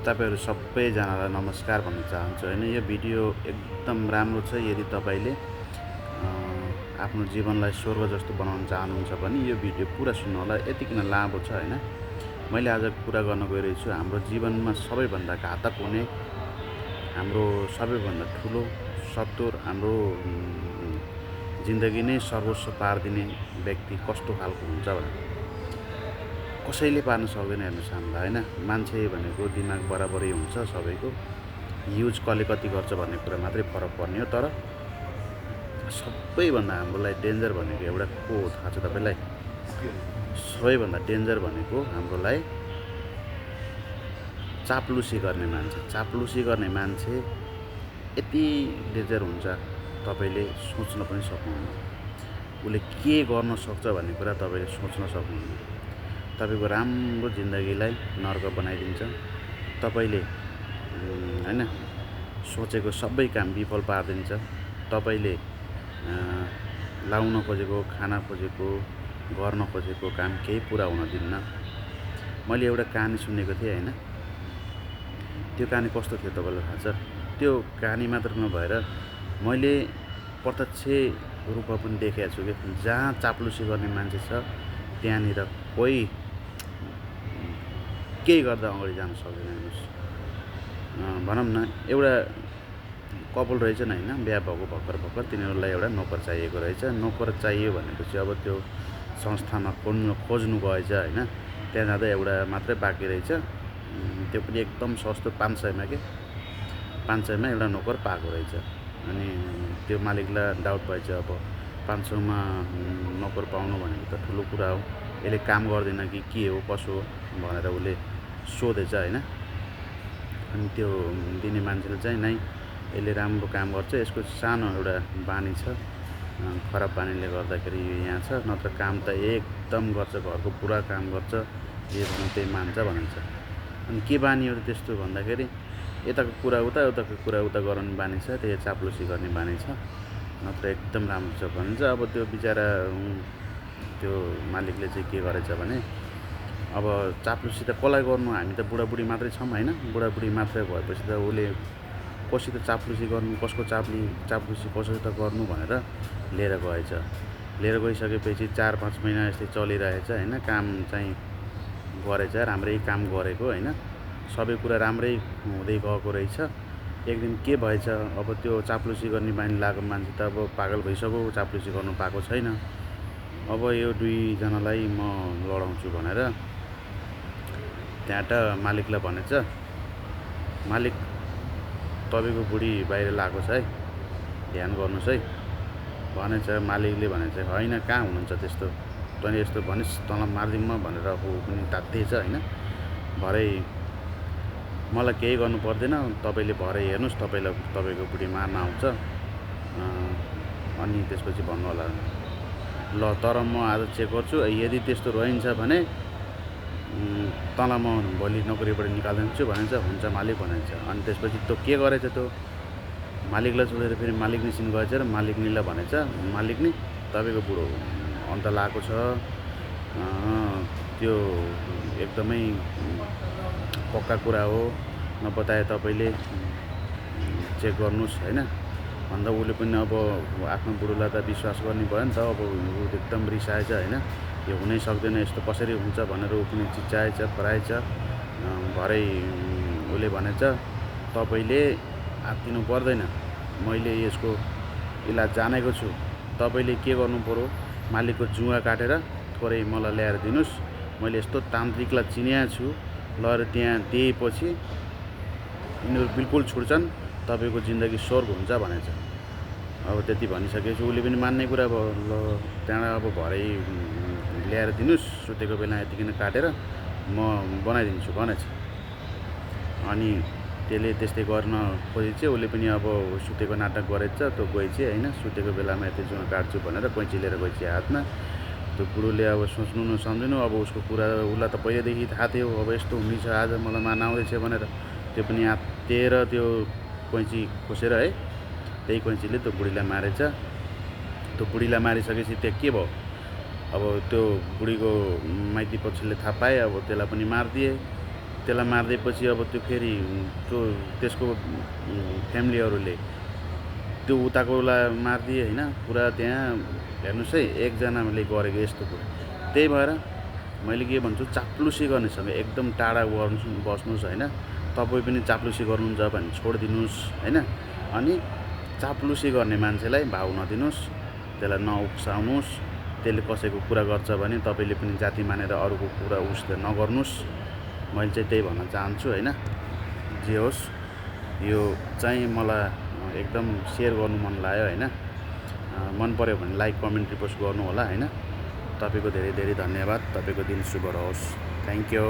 तपाईहरु सबैजनालाई नमस्कार भन्न चाहन्छु हैन। यो भिडियो एकदम राम्रो छ। यदि तपाईले आफ्नो जीवनलाई स्वर्ग जस्तो बनाउन चाहनुहुन्छ भने यो भिडियो पुरा सुन्नु होला। यति किन लामो छ हैन। मैले आज कुरा गर्न गइरहेछु हाम्रो जीवनमा सबैभन्दा घातक हुने, हाम्रो सबैभन्दा ठुलो शत्रु, हाम्रो जिन्दगी नै सर्वस्व पार्दिने व्यक्ति कस्तो खालको हुन्छ भनेर कसैले पार्न सक्दैन। हेर्नुस् हामीलाई हैन, मान्छे भनेको दिमाग बराबरै हुन्छ सबैको, युज कसले कति गर्छ भन्ने कुरा मात्रै फरक पर्ने हो। तर सबैभन्दा हाम्रोलाई डेन्जर भनेको एउटा को हो थाहा छ तपाईलाई? सबैभन्दा डेन्जर भनेको हाम्रोलाई चाप्लुसी गर्ने मान्छे। चाप्लुसी गर्ने मान्छे यति डेन्जर हुन्छ तपाईले सोच्न पनि सक्नुहुन्न। उसले के गर्न सक्छ भन्ने कुरा तपाईले सोच्न सक्नुहुन्न। तपाईको राम्रो जिन्दगीलाई नर्क बनाइदिन्छ। तपाईले हैन सोचेको सबै काम विफल पार्दिन्छ। तपाईले लाउन खोजेको, खान खोजेको, गर्न खोजेको काम केही पुरा हुन दिन्न। मैले एउटा कहानी सुनेको थिएँ हैन। त्यो कहानी कस्तो थियो तपाईलाई थाहा छ? त्यो कहानी मात्र नभएर मैले प्रत्यक्ष रूपमा पनि देखेको छु कि जहाँ चाप्लुसी गर्ने मान्छे छ त्यहाँनिर कोही केही गर्दा अगाडि जान सक्दैन। हेर्नुस्, भनौँ न एउटा कपाल रहेछन् हैन, बिहा भएको भर्खर तिनीहरूलाई एउटा नोकर चाहिएको रहेछ। नोकर चाहियो भनेपछि अब त्यो संस्थामा खोज्नु गएछ हैन। त्यहाँ जाँदा एउटा मात्रै बाँकी रहेछ, त्यो पनि एकदम सस्तो 500 मा के 500 मा एउटा नोकर पाएको रहेछ। अनि त्यो मालिकलाई डाउट भएछ, अब 500 मा नोकर पाउनु भनेको त ठुलो कुरा हो, यसले काम गर्दैन कि के हो कसो हो भनेर उसले सोधेछ हैन। अनि त्यो दिने मान्छेले चाहिँ नै यसले राम्रो काम गर्छ, यसको सानो एउटा बानी छ, खराब बानीले गर्दाखेरि यो यहाँ छ, नत्र काम त एकदम गर्छ, घरको पुरा काम गर्छ, जे भन्यो त्यही मान्छ भनिन्छ। अनि के बानी हो त्यस्तो भन्दाखेरि यताको कुरा उता, उताको कुरा उता गर्ने बानी छ, त्यही चाप्लुसी गर्ने बानी छ, नत्र एकदम राम्रो छ भनिन्छ। अब त्यो बिचारा त्यो मालिकले चाहिँ के गरेछ भने, अब चाप्लुसी त कसलाई गर्नु, हामी त बुढाबुढी मात्रै छौँ हैन। बुढाबुढी मात्रै भएपछि त उसले कसित चाप्लुसी गर्नु, कसको चाप्लुसी कसैसित गर्नु भनेर लिएर गएछ। लिएर गइसकेपछि 4-5 महिना यस्तै चलिरहेछ हैन। काम चाहिँ गरेछ, राम्रै काम गरेको हैन, सबै कुरा राम्रै हुँदै गएको रहेछ। एक दिन के भएछ, अब त्यो चाप्लुसी गर्ने बानी लागेको मान्छे त अब पागल भइसक्यो, चाप्लुसी गर्नु पाएको छैन। अब यो दुईजनालाई म लडाउँछु भनेर त्यहाँबाट मालिकलाई भनेछ, मालिक तपाईको बुढी बाहिर लागेको छ है, ध्यान गर्नुस् है भनेछ। मालिकले भनेछ, हैन कहाँ हुनुहुन्छ त्यस्तो, तैँले यस्तो भनिस् तँलाई मारिदिउँ म भनेर ऊ पनि तात्तिएछ हैन। भरे मलाई केही गर्नु पर्दैन, तपाईले भरे हेर्नुस्, तपाईलाई तपाईको बुढी मार्न आउँछ, अनि त्यसपछि भन्नु होला। ल तर म आज चेक गर्छु, यदि त्यस्तो रहन्छ भने तँलाई म भोलि नोकरीबाट निकालिदिन्छु भनेछ। हुन्छ मालिक भनेछ। अनि त्यसपछि त्यो के गरेछ, त्यो मालिकलाई छोडेर फेरि मालिक निसिन गएछ र मालिकनीलाई भनेछ, मालिकनी तपाईको बुढो अन्त लागेको छ, त्यो एकदमै पक्का कुरा हो, नबताए तपाईले चेक गर्नुस् हैन भन्दा उसले पनि अब आफ्नो बुढोलाई त विश्वास गर्ने भयो नि त। अब ऊ एकदम रिसाएछ हैन, यो हुनै सक्दैन, यस्तो कसरी हुन्छ भनेर ऊ पनि चिच्चाएछ, कराएछ। भरै उसले भनेछ, तपाईले आत्तिनु पर्दैन, मैले यसको इलाज जानेको छु, तपाईले के गर्नु पर्यो, मालिकको जुवा काटेर थोरै मलाई ल्याएर दिनुस्, मैले यस्तो तान्त्रिकलाई चिनेको छु, लएर त्यहाँ दिएपछि यिनीहरू बिल्कुल छुट्छन्, तपाईको जिन्दगी स्वर्ग हुन्छ भनेछ। अब त्यति भनिसकेपछि उसले पनि मान्ने कुरा भयो। ल त्यहाँबाट अब भरै ल्याएर दिनुस्, सुतेको बेला यतिकिन काटेर म बनाइदिन्छु भनेछ। अनि त्यसले त्यस्तै गर्न खोजेछ। उसले पनि अब सुतेको नाटक गरेछ, त्यो गएछ हैन, सुतेको बेलामा यति जुवा काट्छु भनेर कैँची लिएर गएछ हातमा। त्यो बुढोले अब सोच्नु नसम्झिनु, अब उसको कुरा उसलाई त पहिल्यैदेखि थाहा थियो, अब यस्तो हुनेछ, आज मलाई मार्न आउँदैछ भनेर। त्यो पनि आत्तिएर त्यो कैँची खोसेर है, त्यही कैँचीले त्यो बुढीलाई मारेछ। त्यो बुढीलाई मारिसकेपछि त्यहाँ के भयो, अब त्यो बुढीको माइती पक्षले थाहा पाए, अब त्यसलाई पनि मारिदिए। त्यसलाई मारिदिएपछि अब त्यो फेरि त्यसको फ्यामिलीहरूले त्यो उताकोलाई मारिदिए होइन। पुरा त्यहाँ हेर्नुहोस् है, एकजनाले गरेको यस्तो कुरो। त्यही भएर मैले के भन्छु, चाप्लुसी गर्नेसँग एकदम टाढा बस्नुहोस् होइन। तपाईँ पनि चाप्लुसी गर्नुहुन्छ भने छोडिदिनुहोस् होइन। अनि चाप्लुसी गर्ने मान्छेलाई भाउ नदिनुहोस्, त्यसलाई नउक्साउनुहोस्। त्यसले कसैको कुरा गर्छ भने तपाईँले पनि जाति मानेर अरूको कुरा नगर्नुहोस्। मैले चाहिँ त्यही भन्न चाहन्छु होइन। जे होस्, यो चाहिँ मलाई एकदम सेयर गर्नु मन लाग्यो होइन। मन पऱ्यो भने लाइक कमेन्ट रिपोस्ट गर्नु होला होइन। तपाईँको धेरै धेरै धन्यवाद। तपाईँको दिन शुभ रहोस्। Thank you.